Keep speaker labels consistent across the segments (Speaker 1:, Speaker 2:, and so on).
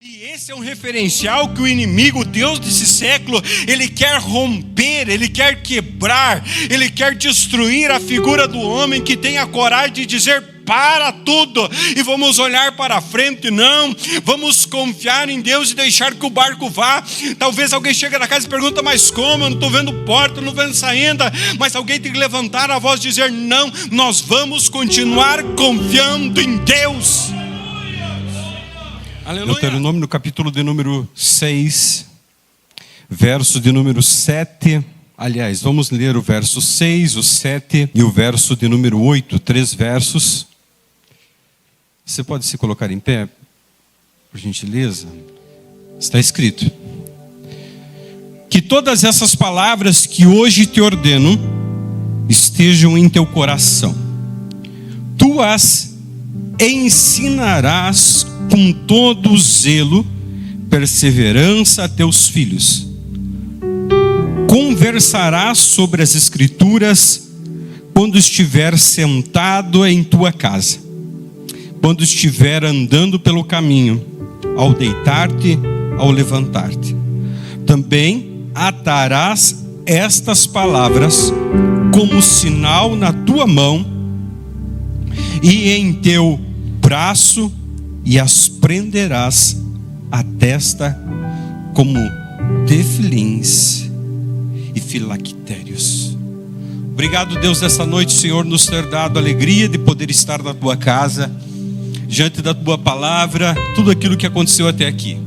Speaker 1: E esse é um referencial que o inimigo, o Deus desse século, ele quer romper, ele quer quebrar, ele quer destruir a figura do homem que tem a coragem de dizer: para tudo e vamos olhar para frente. Não, vamos confiar em Deus e deixar que o barco vá. Talvez alguém chegue na casa e pergunta: mas como? Eu não estou vendo porta, não vendo saída. Mas alguém tem que levantar a voz e dizer: não, nós vamos continuar confiando em Deus. Aleluia.
Speaker 2: Deuteronômio no capítulo de número 6, verso de número 7. Aliás, vamos ler o verso 6, o 7 e o verso de número 8, 3 versos. Você pode se colocar em pé, por gentileza? Está escrito: que todas essas palavras que hoje te ordeno estejam em teu coração. Tu as ensinarás com todo o zelo, perseverança a teus filhos. Conversarás sobre as Escrituras quando estiver sentado em tua casa, quando estiver andando pelo caminho, ao deitar-te, ao levantar-te. Também atarás estas palavras como sinal na tua mão e em teu braço, e as prenderás à testa como tefilins e filactérios. Obrigado, Deus, dessa noite, Senhor, nos ter dado a alegria de poder estar na tua casa, diante da tua palavra, tudo aquilo que aconteceu até aqui.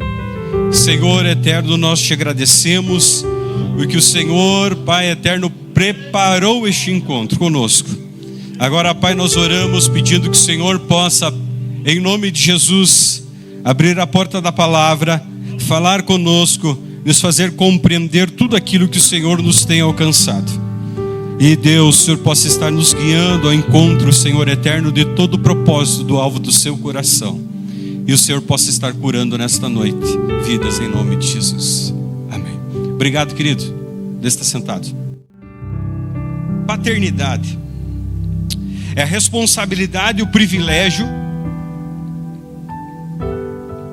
Speaker 2: Senhor eterno, nós te agradecemos, porque o Senhor, Pai eterno, preparou este encontro conosco. Agora, Pai, nós oramos pedindo que o Senhor possa, em nome de Jesus, abrir a porta da palavra, falar conosco, nos fazer compreender tudo aquilo que o Senhor nos tem alcançado. E Deus, o Senhor possa estar nos guiando ao encontro, Senhor eterno, de todo o propósito do alvo do seu coração. E o Senhor possa estar curando nesta noite vidas em nome de Jesus. Amém. Obrigado, querido. Deixa estar sentado. Paternidade é a responsabilidade e o privilégio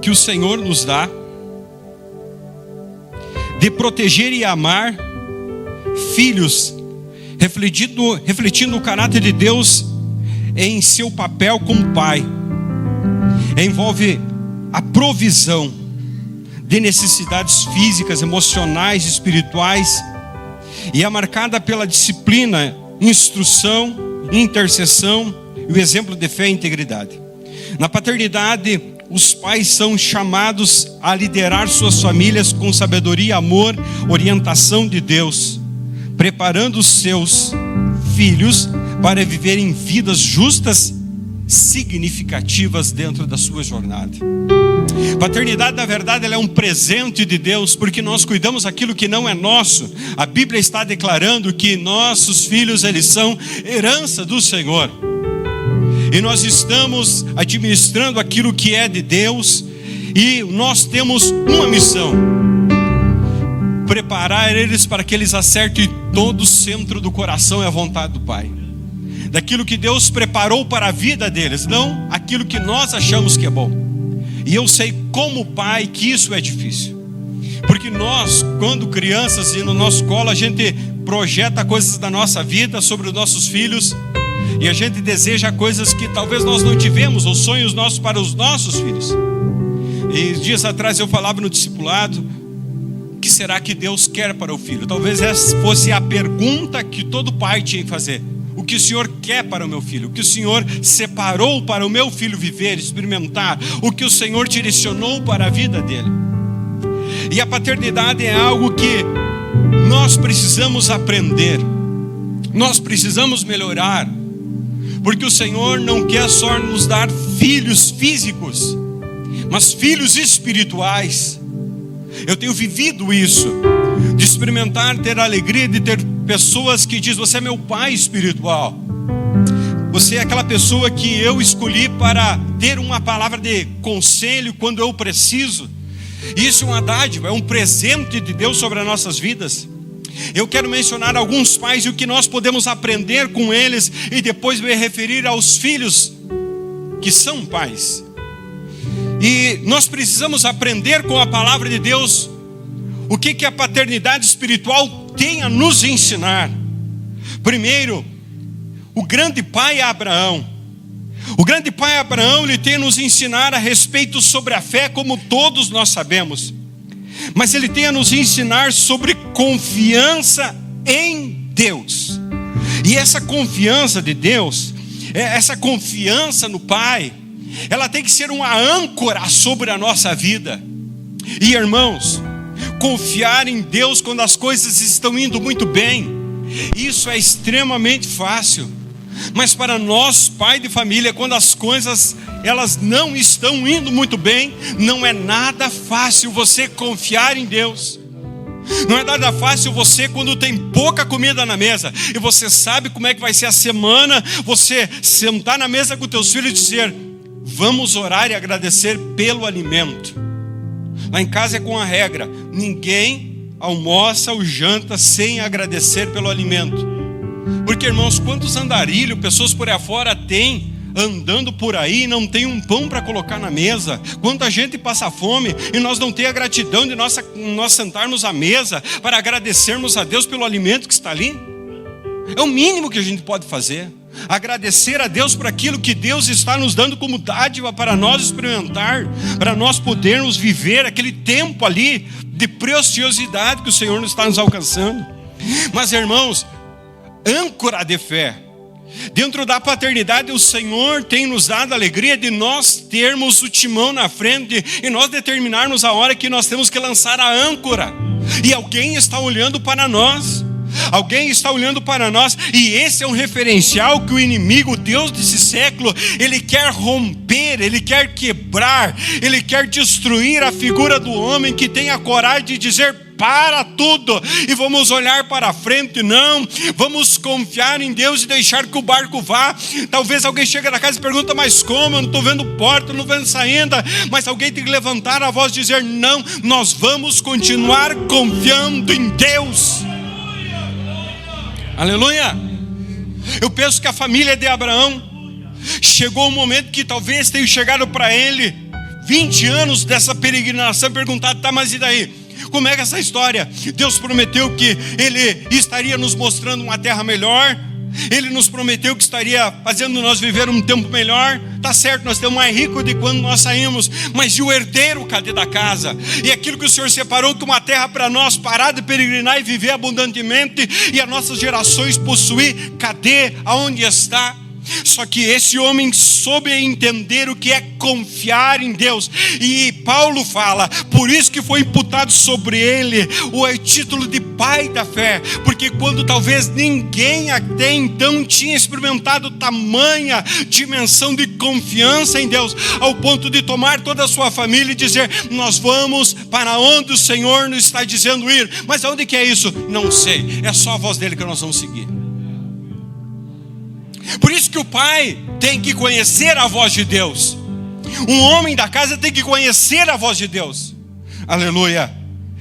Speaker 2: que o Senhor nos dá de proteger e amar filhos, refletindo o caráter de Deus em seu papel como pai. Envolve a provisão de necessidades físicas, emocionais, espirituais, e é marcada pela disciplina, instrução, intercessão e o exemplo de fé e integridade. Na paternidade, os pais são chamados a liderar suas famílias com sabedoria, amor, orientação de Deus, preparando os seus filhos para viverem vidas justas, significativas dentro da sua jornada. Paternidade, na verdade, ela é um presente de Deus, porque nós cuidamos aquilo que não é nosso. A Bíblia está declarando que nossos filhos, eles são herança do Senhor. E nós estamos administrando aquilo que é de Deus, e nós temos uma missão: preparar eles para que eles acertem todo o centro do coração e a vontade do Pai, daquilo que Deus preparou para a vida deles, não aquilo que nós achamos que é bom. E eu sei como pai que isso é difícil, porque nós, quando crianças e no nosso colo, a gente projeta coisas da nossa vida sobre os nossos filhos, e a gente deseja coisas que talvez nós não tivemos, ou sonhos nossos para os nossos filhos. E dias atrás eu falava no discipulado: o que será que Deus quer para o filho? Talvez essa fosse a pergunta que todo pai tinha que fazer. O que o Senhor quer para o meu filho? O que o Senhor separou para o meu filho viver, experimentar? O que o Senhor direcionou para a vida dele? E a paternidade é algo que nós precisamos aprender, nós precisamos melhorar, porque o Senhor não quer só nos dar filhos físicos, mas filhos espirituais. Eu tenho vivido isso, de experimentar, ter a alegria de ter pessoas que dizem: você é meu pai espiritual, você é aquela pessoa que eu escolhi para ter uma palavra de conselho quando eu preciso. Isso é uma dádiva, é um presente de Deus sobre as nossas vidas. Eu quero mencionar alguns pais e o que nós podemos aprender com eles, e depois me referir aos filhos que são pais. E nós precisamos aprender com a palavra de Deus o que a paternidade espiritual tem a nos ensinar. Primeiro, o grande pai Abraão. O grande pai Abraão, ele tem a nos ensinar a respeito sobre a fé, como todos nós sabemos. Mas ele tem a nos ensinar sobre confiança em Deus. E essa confiança de Deus, essa confiança no Pai, ela tem que ser uma âncora sobre a nossa vida. E irmãos, confiar em Deus quando as coisas estão indo muito bem, isso é extremamente fácil. Mas para nós, pai de família, quando as coisas elas não estão indo muito bem, não é nada fácil você confiar em Deus. Não é nada fácil você, quando tem pouca comida na mesa e você sabe como é que vai ser a semana, você sentar na mesa com teus filhos e dizer: vamos orar e agradecer pelo alimento. Lá em casa é com a regra: ninguém almoça ou janta sem agradecer pelo alimento. Porque, irmãos, quantos andarilhos, pessoas por aí afora tem, andando por aí, não tem um pão para colocar na mesa? Quanta gente passa fome e nós não temos a gratidão de nós sentarmos à mesa para agradecermos a Deus pelo alimento que está ali? É o mínimo que a gente pode fazer. Agradecer a Deus por aquilo que Deus está nos dando como dádiva para nós experimentar, para nós podermos viver aquele tempo ali de preciosidade que o Senhor nos está nos alcançando. Mas, irmãos, âncora de fé. Dentro da paternidade, o Senhor tem nos dado a alegria de nós termos o timão na frente e nós determinarmos a hora que nós temos que lançar a âncora. E alguém está olhando para nós. Alguém está olhando para nós, e esse é um referencial que o inimigo, o Deus desse século, ele quer romper, ele quer quebrar, ele quer destruir a figura do homem que tem a coragem de dizer: para tudo e vamos olhar para frente. Não, vamos confiar em Deus e deixar que o barco vá. Talvez alguém chegue na casa e pergunta: mas como? Eu não estou vendo porta, não vendo saída. Mas alguém tem que levantar a voz e dizer: não, nós vamos continuar confiando em Deus. Aleluia. Eu penso que a família de Abraão chegou um momento que talvez tenha chegado para ele 20 anos dessa peregrinação, perguntado: tá, mas e daí? Como é que é essa história? Deus prometeu que Ele estaria nos mostrando uma terra melhor. Ele nos prometeu que estaria fazendo nós viver um tempo melhor. Tá certo, nós temos mais rico de quando nós saímos. Mas e o herdeiro, cadê da casa? E aquilo que o Senhor separou, que uma terra para nós parar de peregrinar e viver abundantemente, e as nossas gerações possuir, cadê? Aonde está? Só que esse homem soube entender o que é confiar em Deus. E Paulo fala: por isso que foi imputado sobre ele o título de pai da fé. Porque quando talvez ninguém até então tinha experimentado tamanha dimensão de confiança em Deus, ao ponto de tomar toda a sua família e dizer: nós vamos para onde o Senhor nos está dizendo ir. Mas aonde que é isso? Não sei, é só a voz dele que nós vamos seguir. Por isso que o pai tem que conhecer a voz de Deus. Um homem da casa tem que conhecer a voz de Deus. Aleluia.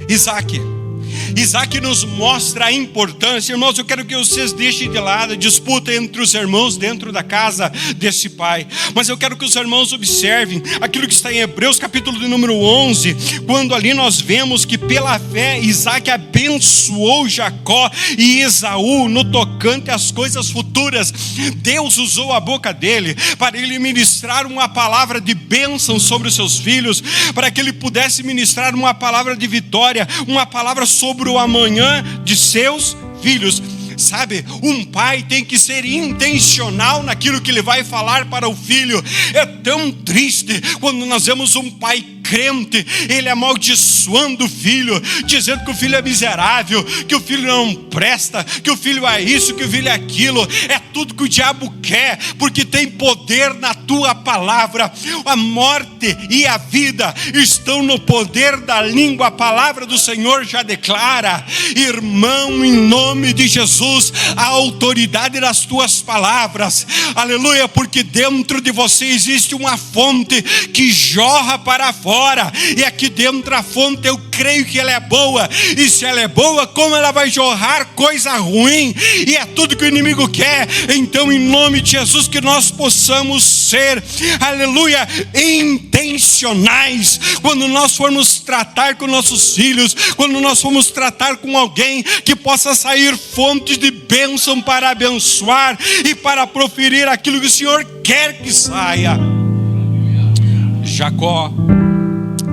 Speaker 2: Isaac nos mostra a importância. Irmãos, eu quero que vocês deixem de lado a disputa entre os irmãos dentro da casa desse pai. Mas eu quero que os irmãos observem aquilo que está em Hebreus capítulo de número 11, quando ali nós vemos que pela fé Isaac abençoou Jacó e Esaú no tocante às coisas futuras. Deus usou a boca dele para ele ministrar uma palavra de bênção sobre os seus filhos, para que ele pudesse ministrar uma palavra de vitória, uma palavra sobre o amanhã de seus filhos. Sabe, um pai tem que ser intencional naquilo que ele vai falar para o filho. É tão triste quando nós vemos um pai crente, ele amaldiçoando o filho, dizendo que o filho é miserável, que o filho não presta, que o filho é isso, que o filho é aquilo. É tudo que o diabo quer, porque tem poder na tua palavra. A morte e a vida estão no poder da língua. A palavra do Senhor já declara: irmão, em nome de Jesus, a autoridade das tuas palavras. Aleluia, porque dentro de você existe uma fonte que jorra para fora.
Speaker 1: fora, e aqui dentro a fonte eu creio que ela é boa, e se ela é boa, como ela vai jorrar coisa ruim? E é tudo que o inimigo quer. Então, em nome de Jesus, que nós possamos ser, aleluia, intencionais, quando nós formos tratar com nossos filhos, quando nós formos tratar com alguém, que possa sair fontes de bênção para abençoar e para proferir aquilo que o Senhor quer que saia. Jacó,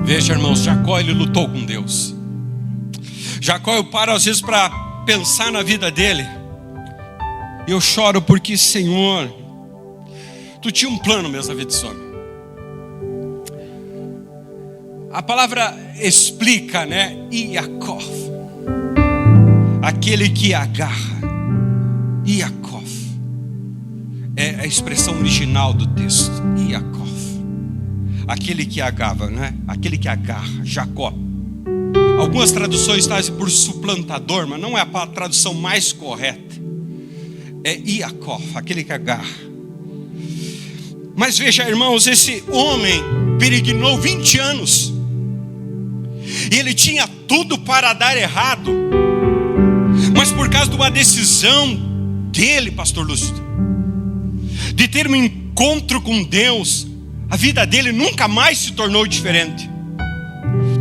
Speaker 1: veja, irmãos, Jacó, ele lutou com Deus. Jacó, eu paro às vezes para pensar na vida dele, e eu choro porque, Senhor, tu tinha um plano mesmo na vida desse homem. A palavra explica, né? Yaakov, aquele que agarra. Yaakov é a expressão original do texto. Yaakov, aquele que agarra, né? Aquele que agarra, Jacó. Algumas traduções trazem por suplantador, mas não é a tradução mais correta. É Yaakov, aquele que agarra. Mas veja, irmãos, esse homem peregrinou 20 anos. E ele tinha tudo para dar errado. Mas por causa de uma decisão dele, pastor Lúcio, de ter um encontro com Deus, a vida dele nunca mais se tornou diferente.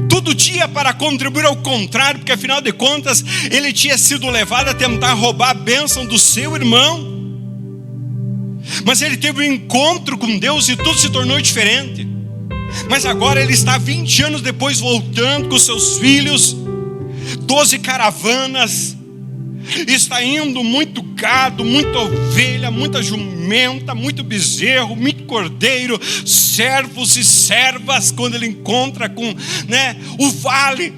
Speaker 1: Tudo tinha para contribuir ao contrário, porque afinal de contas, ele tinha sido levado a tentar roubar a bênção do seu irmão. Mas ele teve um encontro com Deus e tudo se tornou diferente. Mas agora ele está 20 anos depois voltando com seus filhos, 12 caravanas, está indo muito gado, muita ovelha, muita jumenta, muito bezerro, muito cordeiro, servos e servas. Quando ele encontra com, né, o vale,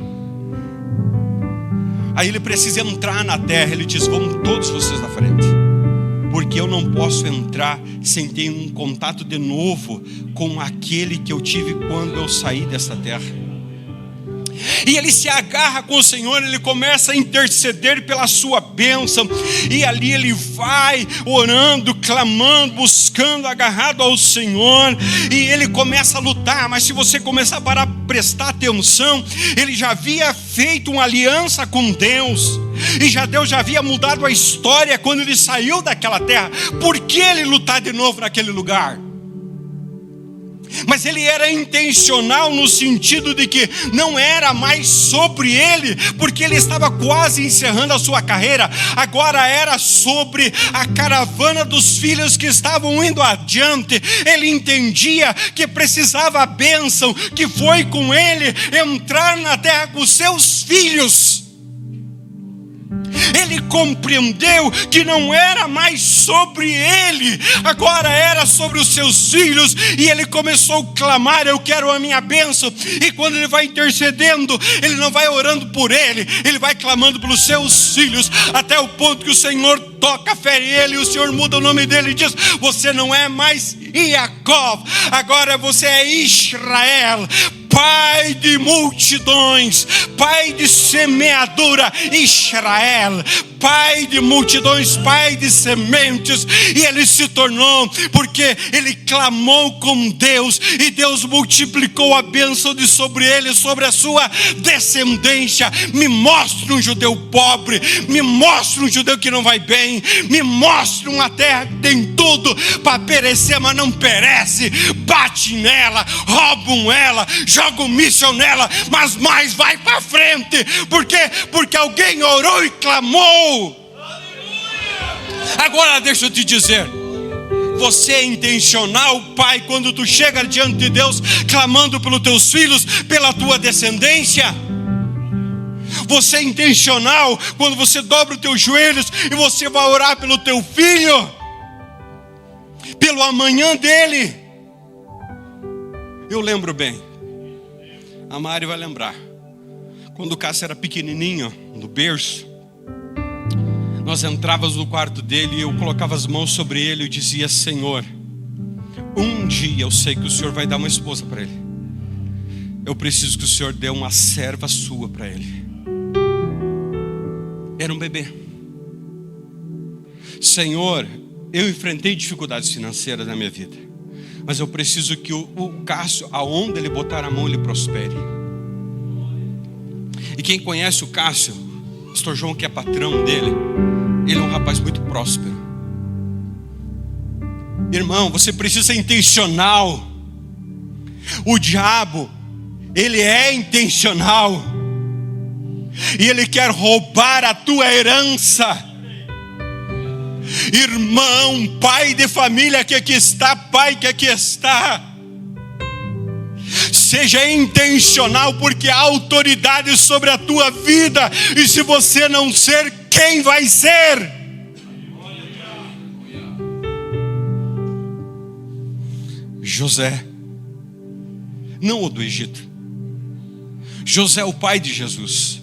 Speaker 1: aí ele precisa entrar na terra. Ele diz: vamos todos vocês na frente, porque eu não posso entrar sem ter um contato de novo com aquele que eu tive quando eu saí dessa terra. E ele se agarra com o Senhor, ele começa a interceder pela sua bênção, e ali ele vai orando, clamando, buscando, agarrado ao Senhor, e ele começa a lutar. Mas se você começar a prestar atenção, ele já havia feito uma aliança com Deus, e Deus já havia mudado a história quando ele saiu daquela terra. Por que ele lutar de novo naquele lugar? Mas ele era intencional no sentido de que não era mais sobre ele, porque ele estava quase encerrando a sua carreira. Agora era sobre a caravana dos filhos que estavam indo adiante. Ele entendia que precisava a bênção que foi com ele entrar na terra com seus filhos. Ele compreendeu que não era mais sobre ele, agora era sobre os seus filhos. E ele começou a clamar: eu quero a minha bênção. E quando ele vai intercedendo, ele não vai orando por ele, ele vai clamando pelos seus filhos, até o ponto que o Senhor toca, fere ele, e o Senhor muda o nome dele e diz: você não é mais Yaakov, agora você é Israel, pai de multidões, pai de semeadura. Israel, pai de multidões, pai de sementes. E ele se tornou, porque ele clamou com Deus, e Deus multiplicou a bênção de sobre ele, sobre a sua descendência. Me mostra um judeu pobre, me mostra um judeu que não vai bem, me mostra uma terra que tem tudo para perecer, mas não perece. Bate nela, roubam ela, jogam míssil nela, mas mais vai para frente. Por quê? Porque alguém orou e clamou. Agora deixa eu te dizer, você é intencional, pai, quando tu chega diante de Deus clamando pelos teus filhos, pela tua descendência? Você é intencional quando você dobra os teus joelhos e você vai orar pelo teu filho, pelo amanhã dele? Eu lembro bem, a Mari vai lembrar, quando o Cássio era pequenininho, no berço, nós entrávamos no quarto dele e eu colocava as mãos sobre ele e dizia: Senhor, um dia eu sei que o Senhor vai dar uma esposa para ele. Eu preciso que o Senhor dê uma serva sua para ele. Era um bebê. Senhor, eu enfrentei dificuldades financeiras na minha vida.
Speaker 2: Mas eu preciso que o Cássio, aonde ele botar a mão, ele prospere. E quem conhece o Cássio, o pastor João, que é patrão dele, ele é um rapaz muito próspero. Irmão, você precisa ser intencional. O diabo, ele é intencional. E ele quer roubar a tua herança. Irmão, pai de família que aqui está, pai que aqui está, seja intencional, porque há autoridade sobre a tua vida. E se você não ser, quem vai ser? José, não o do Egito. José é o pai de Jesus.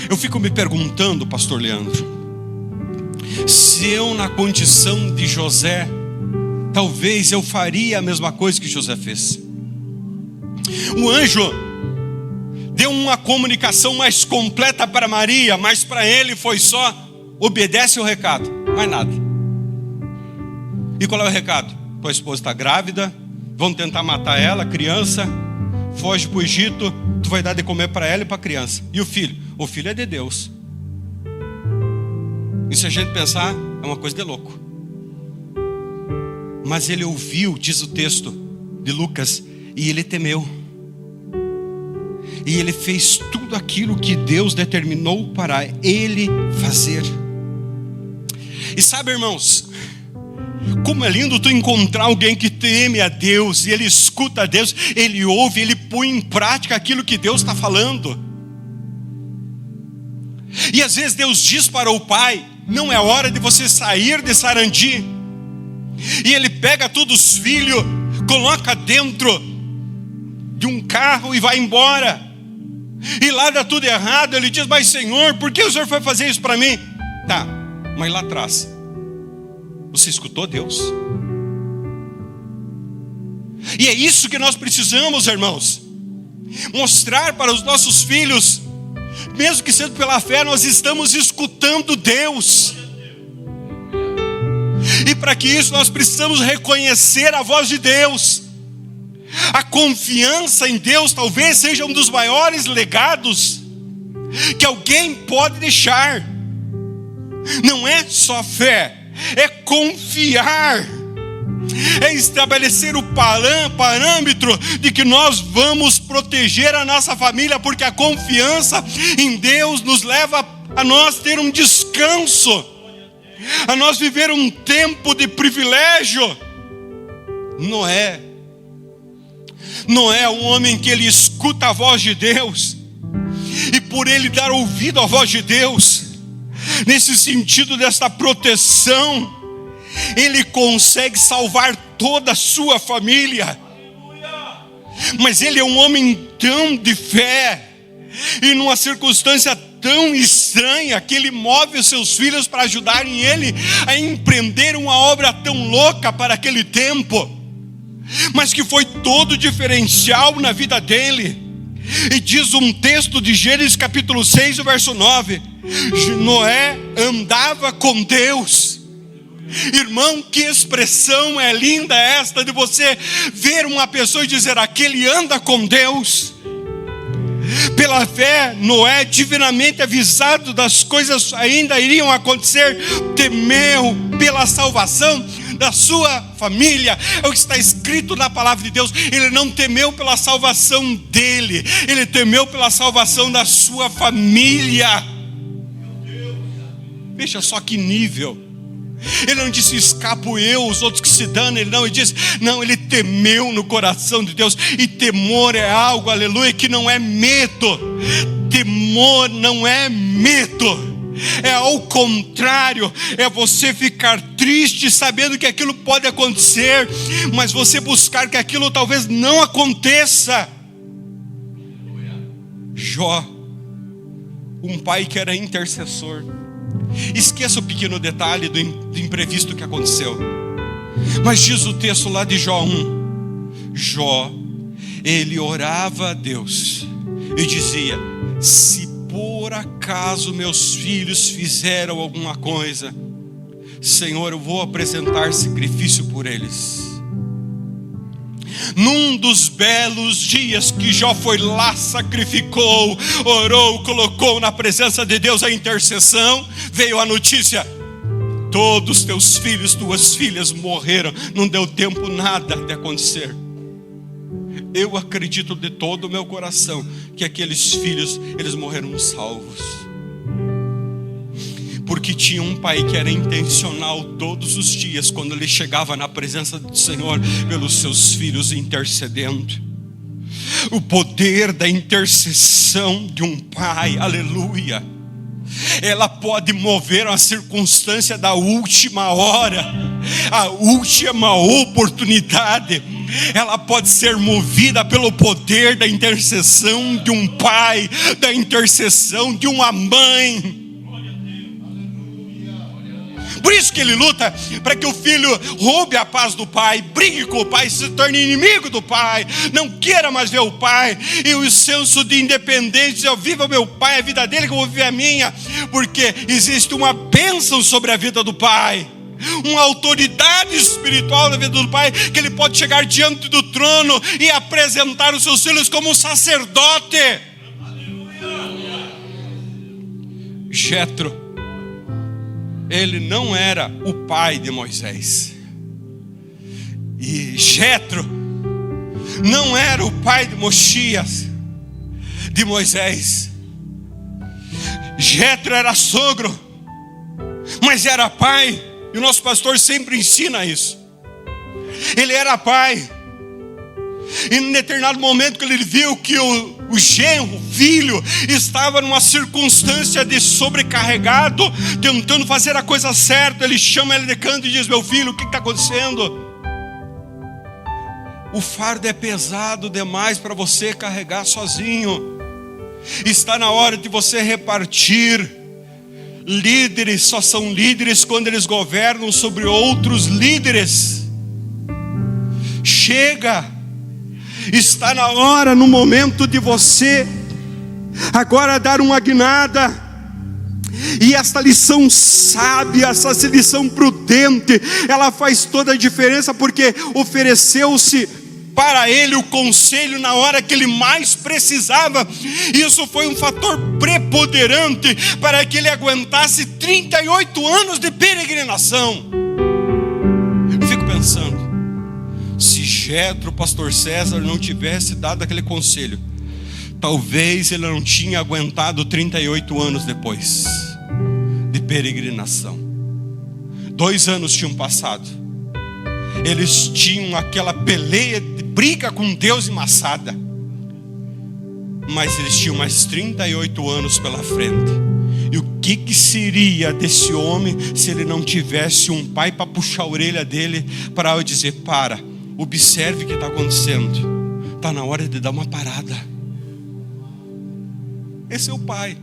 Speaker 2: Eu fico me perguntando, pastor Leandro, se eu na condição de José, talvez eu faria a mesma coisa que José fez. O anjo deu uma comunicação mais completa para Maria, mas para ele foi só: obedece o recado, mais nada. E qual é o recado? Tua esposa está grávida, vão tentar matar ela, criança, foge para o Egito, tu vai dar de comer para ela e para a criança. E o filho? O filho é de Deus. E se a gente pensar, é uma coisa de louco. Mas ele ouviu, diz o texto de Lucas, e ele temeu. E ele fez tudo aquilo que Deus determinou para ele fazer. E sabe, irmãos, como é lindo tu encontrar alguém que teme a Deus, e ele escuta a Deus, ele ouve, ele põe em prática aquilo que Deus está falando. E às vezes Deus diz para o pai: não é hora de você sair de Sarandi. E ele pega todos os filhos, coloca dentro de um carro e vai embora. E lá dá tudo errado. Ele diz: mas Senhor, por que o Senhor foi fazer isso para mim? Tá, mas lá atrás, você escutou Deus? E é isso que nós precisamos, irmãos. Mostrar para os nossos filhos, mesmo que seja pela fé, nós estamos escutando Deus. E para que isso nós precisamos reconhecer a voz de Deus. A confiança em Deus talvez seja um dos maiores legados que alguém pode deixar. Não é só fé, é confiar. É estabelecer o parâmetro de que nós vamos proteger a nossa família, porque a confiança em Deus nos leva a nós ter um descanso, a nós viver um tempo de privilégio. Noé é um homem que ele escuta a voz de Deus, e por ele dar ouvido à voz de Deus, nesse sentido dessa proteção, ele consegue salvar toda a sua família. Mas ele é um homem tão de fé, e numa circunstância tão estranha, que ele move os seus filhos para ajudarem ele a empreender uma obra tão louca para aquele tempo, mas que foi todo diferencial na vida dele. E diz um texto de Gênesis capítulo 6, o verso 9: Noé andava com Deus. Irmão, que expressão é linda esta de você ver uma pessoa e dizer: aquele anda com Deus. Pela fé, Noé, divinamente avisado das coisas ainda iriam acontecer, temeu pela salvação da sua família. É o que está escrito na palavra de Deus. Ele não temeu pela salvação dele, ele temeu pela salvação da sua família. Veja só que nível. Ele não disse: escapo eu, os outros que se danam. Ele disse, não, ele temeu no coração de Deus. E temor é algo, aleluia, que não é medo. Temor não é medo, é ao contrário, é você ficar triste sabendo que aquilo pode acontecer, mas você buscar que aquilo talvez não aconteça. Jó, um pai que era intercessor. Esqueça o pequeno detalhe do imprevisto que aconteceu, mas diz o texto lá de Jó 1: Jó, ele orava a Deus e dizia: se por acaso meus filhos fizeram alguma coisa, Senhor, eu vou apresentar sacrifício por eles.
Speaker 1: Num dos belos dias que Jó foi lá, sacrificou, orou, colocou na presença de Deus a intercessão, veio a notícia: todos os teus filhos, tuas filhas morreram. Não deu tempo nada de acontecer. Eu acredito de todo o meu coração que aqueles filhos, eles morreram salvos, porque tinha um pai que era intencional todos os dias, quando ele chegava na presença do Senhor, pelos seus filhos intercedendo. O poder da intercessão de um pai, aleluia, ela pode mover uma circunstância da última hora, a última oportunidade. Ela pode ser movida pelo poder da intercessão de um pai, da intercessão de uma mãe. Por isso que ele luta para que o filho roube a paz do pai, brigue com o pai, se torne inimigo do pai, não queira mais ver o pai, e o senso de independência: eu vivo meu pai, a vida dele, que eu vou viver a minha, porque existe uma bênção sobre a vida do pai, uma autoridade espiritual na vida do pai, que ele pode chegar diante do trono e apresentar os seus filhos como um sacerdote. Jetro, ele não era o pai de Moisés, e Jetro não era o pai de Moisés, de Moisés. Jetro era sogro, mas era pai. E o nosso pastor sempre ensina isso. Ele era pai. E em determinado momento que ele viu que o genro, o filho, estava numa circunstância de sobrecarregado, tentando fazer a coisa certa, ele chama ele de canto e diz: meu filho, o que está acontecendo? O fardo é pesado demais para você carregar sozinho. Está na hora de você repartir. Líderes só são líderes quando eles governam sobre outros líderes. Chega, está na hora, no momento de você agora dar uma guinada. E esta lição sábia, essa lição prudente, ela faz toda a diferença, porque ofereceu-se para ele o conselho na hora que ele mais precisava. Isso foi um fator preponderante para que ele aguentasse 38 anos de peregrinação. Eu fico pensando, se Jetro, pastor César, não tivesse dado aquele conselho, talvez ele não tinha aguentado 38 anos depois de peregrinação. 2 anos tinham passado, eles tinham aquela peleia, briga com Deus embaçada, mas eles tinham mais 38 anos pela frente. E o que seria desse homem se ele não tivesse um pai para puxar a orelha dele, para dizer: para, observe o que está acontecendo, está na hora de dar uma parada. Esse é o pai.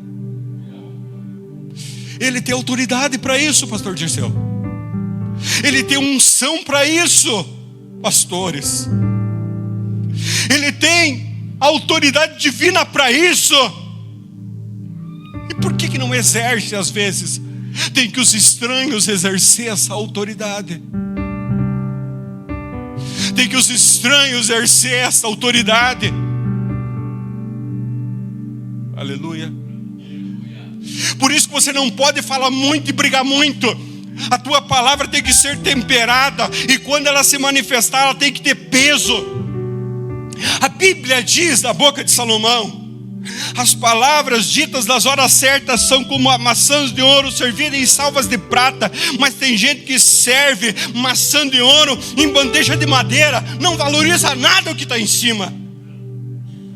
Speaker 1: Ele tem autoridade para isso, pastor Dirceu. Ele tem unção para isso, pastores. Ele tem autoridade divina para isso. E por que não exerce às vezes? Tem que os estranhos exercer essa autoridade. Tem que os estranhos exercer essa autoridade. Aleluia. Por isso que você não pode falar muito e brigar muito. A tua palavra tem que ser temperada, e quando ela se manifestar, ela tem que ter peso. A Bíblia diz da boca de Salomão: as palavras ditas nas horas certas são como maçãs de ouro servidas em salvas de prata. Mas tem gente que serve maçã de ouro em bandeja de madeira, não valoriza nada o que está em cima.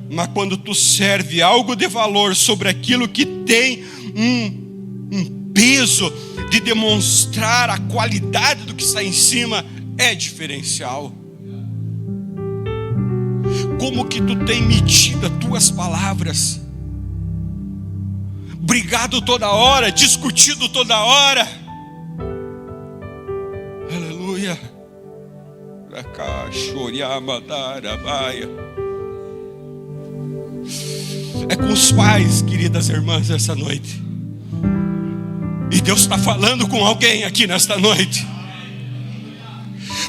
Speaker 1: Mas quando tu serve algo de valor sobre aquilo que tem um peso de demonstrar a qualidade do que está em cima, é diferencial. Como que tu tem medido as tuas palavras? Brigado toda hora, discutido toda hora. Aleluia. É com os pais, queridas irmãs, essa noite. E Deus está falando com alguém aqui nesta noite.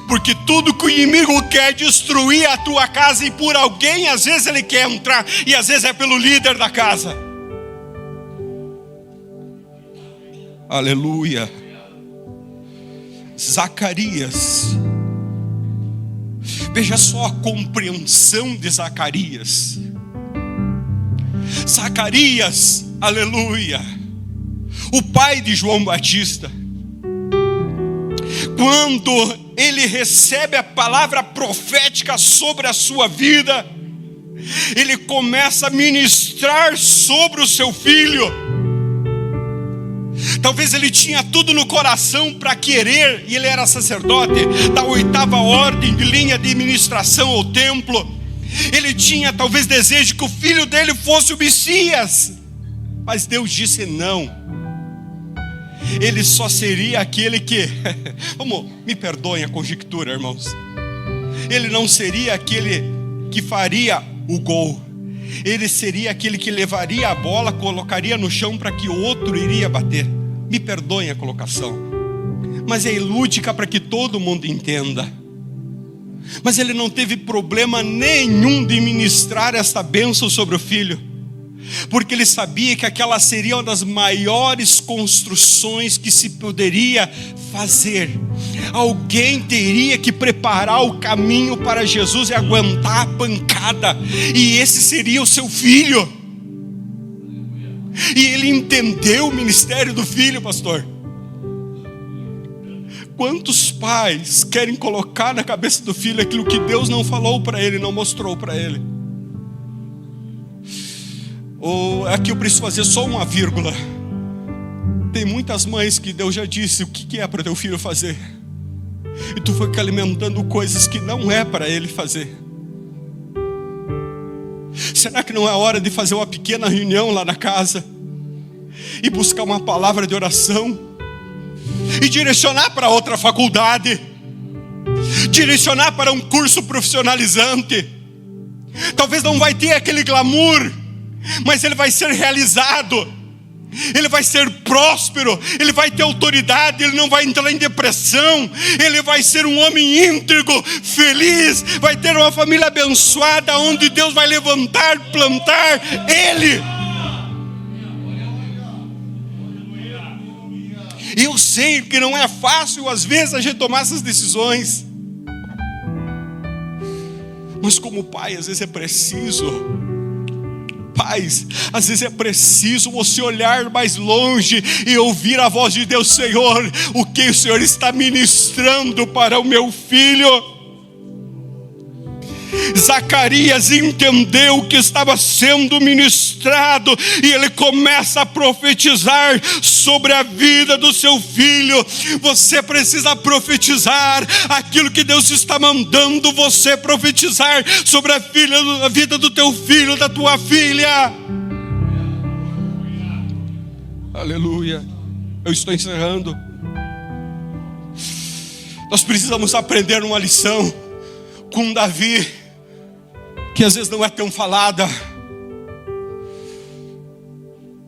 Speaker 1: Porque tudo que o inimigo quer destruir a tua casa, e por alguém, às vezes ele quer entrar, e às vezes é pelo líder da casa. Aleluia. Zacarias, veja só a compreensão de Zacarias. Zacarias, aleluia, o pai de João Batista, quando ele recebe a palavra profética sobre a sua vida, ele começa a ministrar sobre o seu filho. Talvez ele tinha tudo no coração para querer, e ele era sacerdote da 8ª ordem de linha de administração ao templo. Ele tinha talvez desejo que o filho dele fosse o Messias, mas Deus disse não. Ele só seria aquele que, me perdoem a conjectura, irmãos, ele não seria aquele que faria o gol. Ele seria aquele que levaria a bola, colocaria no chão para que o outro iria bater. Me perdoem a colocação, mas é ilúdica para que todo mundo entenda. Mas ele não teve problema nenhum de ministrar esta bênção sobre o filho, porque ele sabia que aquela seria uma das maiores construções que se poderia fazer. Alguém teria que preparar o caminho para Jesus e aguentar a pancada, e esse seria o seu filho. E ele entendeu o ministério do filho, pastor. Quantos pais querem colocar na cabeça do filho aquilo que Deus não falou para ele, não mostrou para ele? Ou aqui eu preciso fazer só uma vírgula. Tem muitas mães que Deus já disse o que é para teu filho fazer, e tu foi alimentando coisas que não é para ele fazer. Será que não é hora de fazer uma pequena reunião lá na casa e buscar uma palavra de oração e direcionar para outra faculdade, direcionar para um curso profissionalizante? Talvez não vai ter aquele glamour, mas ele vai ser realizado, ele vai ser próspero, ele vai ter autoridade, ele não vai entrar em depressão, ele vai ser um homem íntegro, feliz, vai ter uma família abençoada, onde Deus vai levantar, plantar ele. Eu sei que não é fácil às vezes a gente tomar essas decisões, mas como pai, às vezes é preciso. Pais, às vezes é preciso você olhar mais longe e ouvir a voz de Deus. Senhor, o que o Senhor está ministrando para o meu filho? Zacarias entendeu o que estava sendo ministrado, e ele começa a profetizar sobre a vida do seu filho. Você precisa profetizar aquilo que Deus está mandando você profetizar sobre a vida do teu filho, da tua filha. Aleluia. Eu estou encerrando. Nós precisamos aprender uma lição com Davi, que às vezes não é tão falada,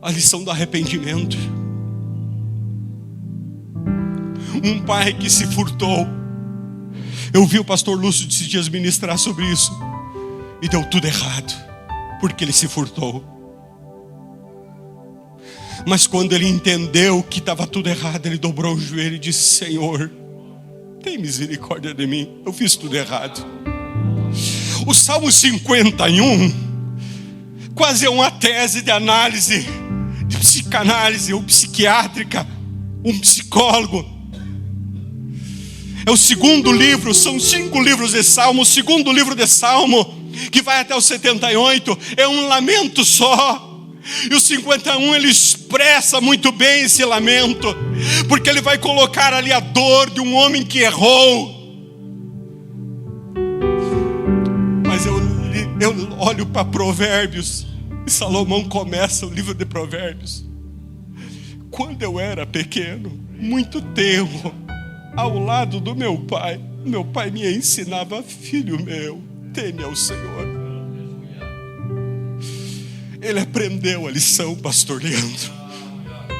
Speaker 1: a lição do arrependimento. Um pai que se furtou. Eu vi o pastor Lúcio esses dias ministrar sobre isso, e deu tudo errado, porque ele se furtou. Mas quando ele entendeu que estava tudo errado, ele dobrou o joelho e disse: Senhor, tem misericórdia de mim, eu fiz tudo errado. O Salmo 51 quase é uma tese de análise, de psicanálise ou psiquiátrica, um psicólogo. É o segundo livro, são 5 livros de Salmo. O segundo livro de Salmo, que vai até o 78, é um lamento só. E o 51 ele expressa muito bem esse lamento, porque ele vai colocar ali a dor de um homem que errou. Mas eu olho para Provérbios, e Salomão começa o livro de Provérbios: quando eu era pequeno, muito tempo, ao lado do meu pai me ensinava: filho meu, teme ao Senhor. Ele aprendeu a lição, pastor Leandro,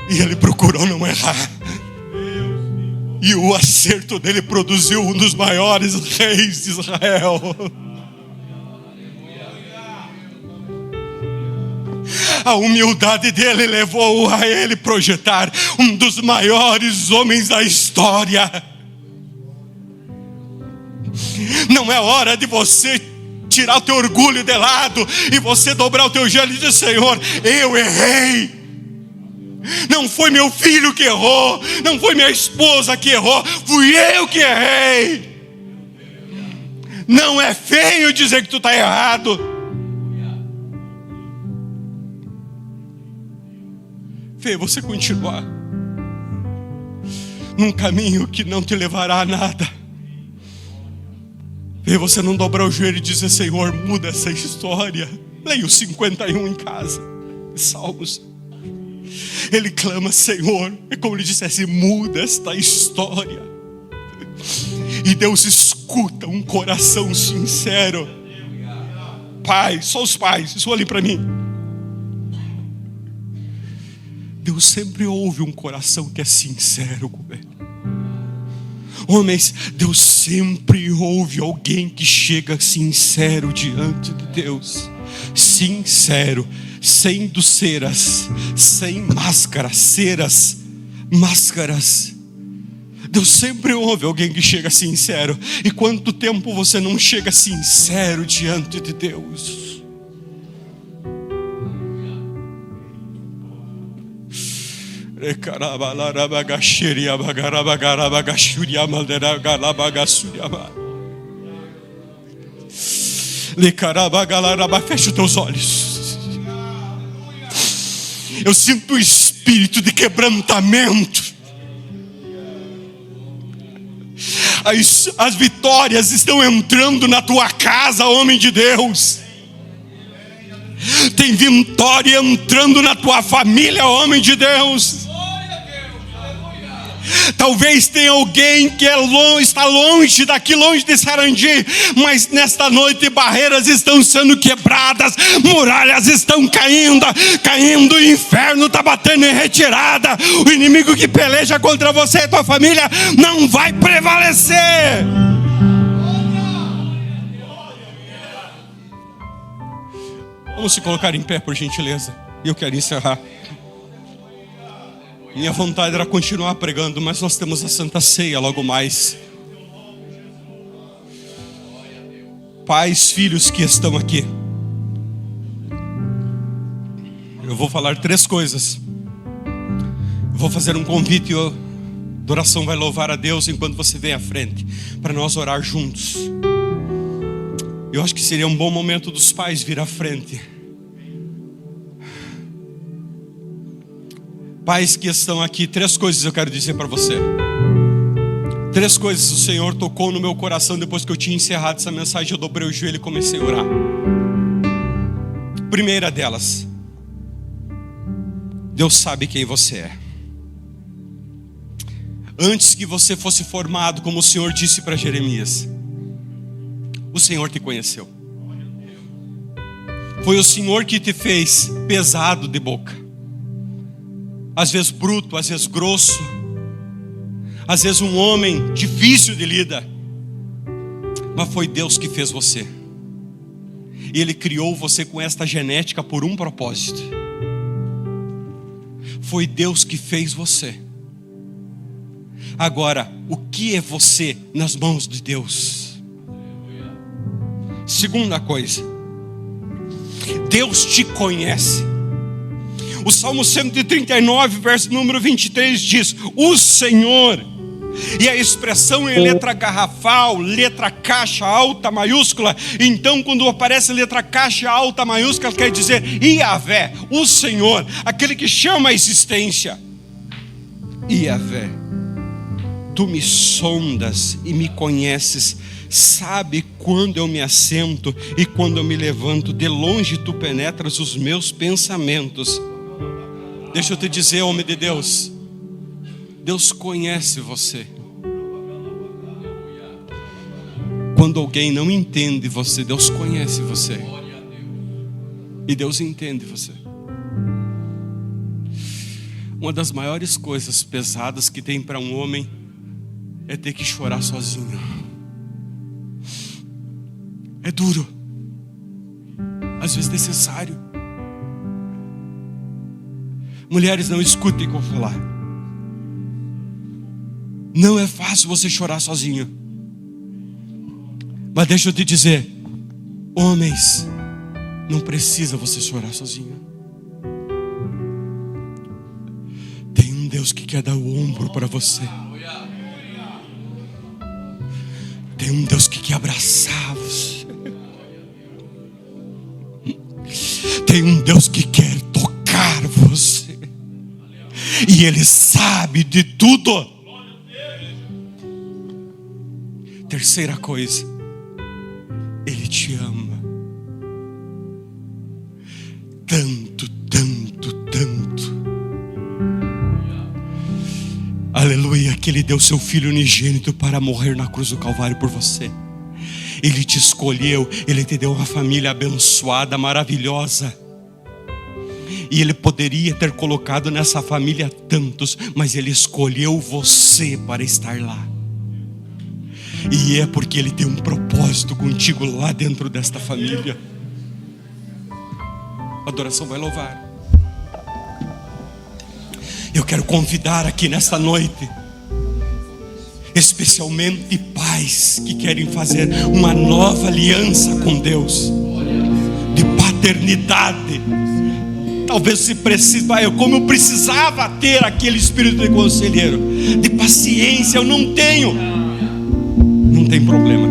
Speaker 1: e ele procurou não errar. E o acerto dele produziu um dos maiores reis de Israel. A humildade dele levou a ele projetar um dos maiores homens da história. Não é hora de você tirar o teu orgulho de lado e você dobrar o teu joelho e dizer: Senhor, eu errei. Não foi meu filho que errou, não foi minha esposa que errou, fui eu que errei. Não é feio dizer que tu está errado. Feio você continuar num caminho que não te levará a nada. Feio você não dobrar o joelho e dizer: Senhor, muda essa história. Leia o 51 em casa, Salmos. Ele clama: Senhor, é como ele dissesse: muda esta história. E Deus escuta um coração sincero. Pai, só os pais, isso olhem para mim. Deus sempre ouve um coração que é sincero com Ele. Homens, Deus sempre ouve alguém que chega sincero diante de Deus. Sincero, sem doceiras, sem máscaras, ceras, máscaras. Deus sempre ouve alguém que chega sincero. E quanto tempo você não chega sincero diante de Deus? Feche os teus olhos. Eu sinto o espírito de quebrantamento. As vitórias estão entrando na tua casa, homem de Deus. Tem vitória entrando na tua família, homem de Deus. Talvez tenha alguém que está longe daqui, longe de Sarandi, mas nesta noite barreiras estão sendo quebradas, muralhas estão caindo, o inferno está batendo em retirada. O inimigo que peleja contra você e tua família não vai prevalecer. Vamos se colocar em pé, por gentileza. Eu quero encerrar. Minha vontade era continuar pregando, mas nós temos a Santa Ceia logo mais. Pais, filhos que estão aqui, eu vou falar 3 coisas. Eu vou fazer um convite, a oração vai louvar a Deus enquanto você vem à frente, para nós orar juntos. Eu acho que seria um bom momento dos pais vir à frente. Pais que estão aqui, 3 coisas eu quero dizer para você. 3 coisas o Senhor tocou no meu coração depois que eu tinha encerrado essa mensagem. Eu dobrei o joelho e comecei a orar. Primeira delas: Deus sabe quem você é. Antes que você fosse formado, como o Senhor disse para Jeremias, o Senhor te conheceu. Foi o Senhor que te fez pesado de boca. Às vezes bruto, às vezes grosso, às vezes um homem difícil de lidar. Mas foi Deus que fez você. E Ele criou você com esta genética por um propósito. Foi Deus que fez você. Agora, o que é você nas mãos de Deus? Segunda coisa: Deus te conhece. O Salmo 139, verso número 23 diz: o Senhor. E a expressão em letra garrafal, letra caixa alta maiúscula. Então quando aparece letra caixa alta maiúscula, quer dizer Iavé, o Senhor, aquele que chama a existência. Iavé, tu me sondas e me conheces, sabe quando eu me assento e quando eu me levanto, de longe tu penetras os meus pensamentos. Deixa eu te dizer, homem de Deus, Deus conhece você. Quando alguém não entende você, Deus conhece você. E Deus entende você. Uma das maiores coisas pesadas que tem para um homem
Speaker 2: é ter que chorar sozinho. É duro, às vezes necessário. Mulheres, não escutem o que eu vou falar. Não é fácil você chorar sozinho. Mas deixa eu te dizer, homens, não precisa você chorar sozinho. Tem um Deus que quer dar o ombro para você. Tem um Deus que quer abraçar você. Tem um Deus que quer tocar você. E Ele sabe de tudo. Terceira coisa, Ele te ama. Tanto, tanto, tanto. Aleluia, que Ele deu seu Filho unigênito para morrer na cruz do Calvário por você. Ele te escolheu, Ele te deu uma família abençoada, maravilhosa. E Ele poderia ter colocado nessa família tantos, mas Ele escolheu você para estar lá. E é porque Ele tem um propósito contigo lá dentro desta família. A adoração vai louvar. Eu quero convidar aqui nesta noite, especialmente pais que querem fazer uma nova aliança com Deus, de paternidade. Talvez se precise, como eu precisava ter aquele espírito de conselheiro, de paciência, eu não tenho. Não tem problema.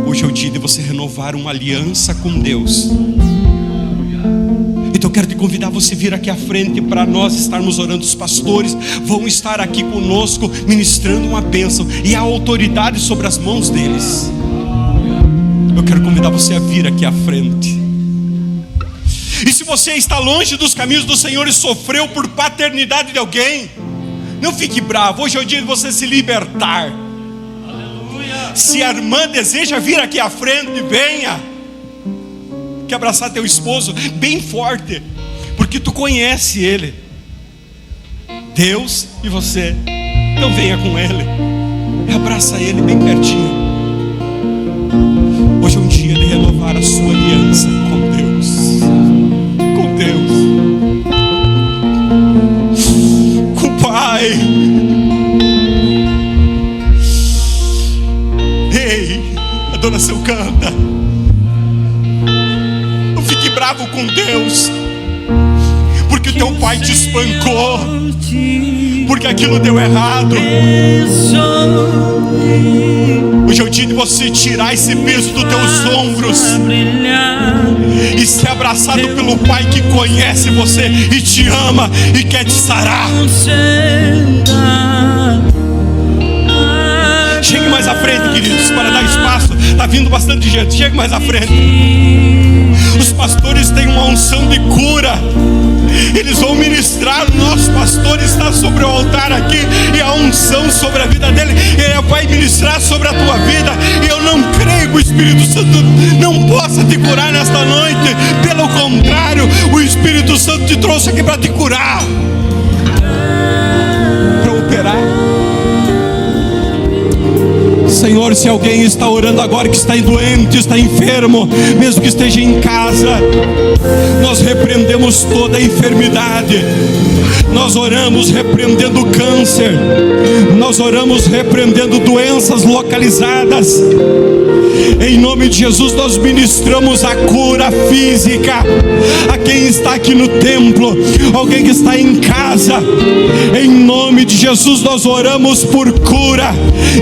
Speaker 2: Hoje é o dia de você renovar uma aliança com Deus. Então eu quero te convidar a você vir aqui à frente para nós estarmos orando. Os pastores vão estar aqui conosco ministrando uma bênção e a autoridade sobre as mãos deles. Eu quero convidar você a vir aqui à frente. E se você está longe dos caminhos do Senhor e sofreu por paternidade de alguém, não fique bravo. Hoje é o dia de você se libertar. Se a irmã deseja vir aqui à frente, venha. Quer abraçar teu esposo bem forte, porque tu conhece ele, Deus e você. Então venha com ele e abraça ele bem pertinho. Hoje é um dia de renovar a sua aliança com Deus. Com Deus, com o Pai. Ei, a adoração canta. Não fique bravo com Deus, porque teu pai te espancou, porque aquilo deu errado. Hoje é o dia de você tirar esse peso dos teus ombros e ser abraçado pelo Pai que conhece você e te ama e quer te sarar. Chegue mais à frente, queridos, para dar espaço. Está vindo bastante gente. Chegue mais à frente. Os pastores têm uma unção de cura. Eles vão ministrar. O nosso pastor está sobre o altar aqui, e a unção sobre a vida dele, ele vai ministrar sobre a tua vida. E eu não creio que o Espírito Santo não possa te curar nesta noite. Pelo contrário, o Espírito Santo te trouxe aqui para te curar, para operar. Senhor, se alguém está orando agora que está doente, está enfermo, mesmo que esteja em casa, nós repreendemos toda a enfermidade. Nós oramos repreendendo câncer. Nós oramos repreendendo doenças localizadas. Em nome de Jesus nós ministramos a cura física a quem está aqui no templo, alguém que está em casa. Em nome de Jesus nós oramos por cura.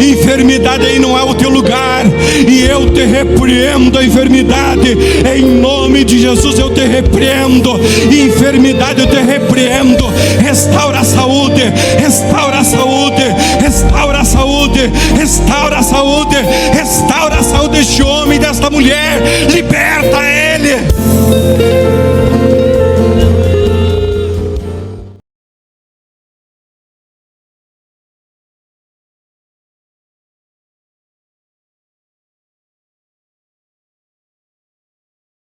Speaker 2: Enfermidade aí não é o teu lugar, e eu te repreendo a enfermidade. Em nome de Jesus eu te repreendo. Enfermidade eu te repreendo. Restaura a saúde, restaura a saúde, restaura a saúde, restaura a saúde, restaura a saúde deste homem, desta mulher. Liberta ele.